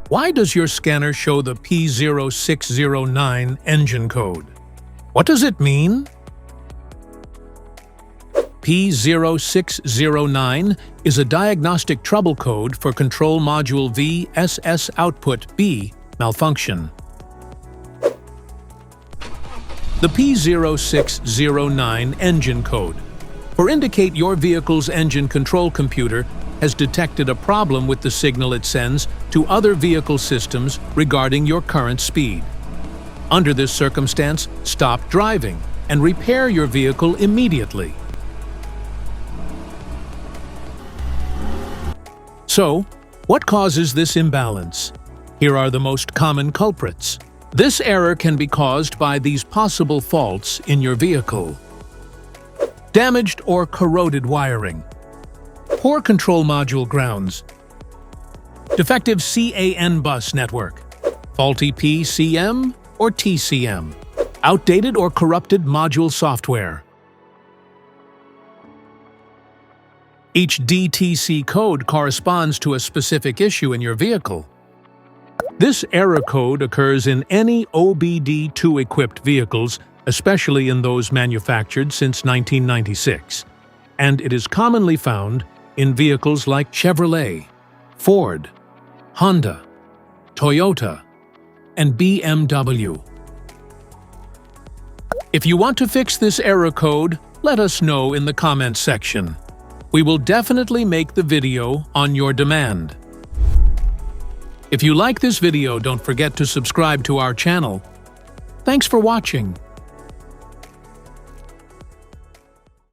Why does your scanner show the P0609 engine code? What does it mean? P0609 is a diagnostic trouble code for Control Module VSS Output B malfunction. The P0609 engine code indicate your vehicle's engine control computer has detected a problem with the signal it sends to other vehicle systems regarding your current speed. Under this circumstance, stop driving and repair your vehicle immediately. So, what causes this imbalance? Here are the most common culprits. This error can be caused by these possible faults in your vehicle: damaged or corroded wiring, poor control module grounds, defective CAN bus network, faulty PCM or TCM, outdated or corrupted module software. Each DTC code corresponds to a specific issue in your vehicle. This error code occurs in any OBD2-equipped vehicles, especially in those manufactured since 1996, and it is commonly found in vehicles like Chevrolet, Ford, Honda, Toyota, and BMW. If you want to fix this error code, let us know in the comments section. We will definitely make the video on your demand. If you like this video, don't forget to subscribe to our channel. Thanks for watching.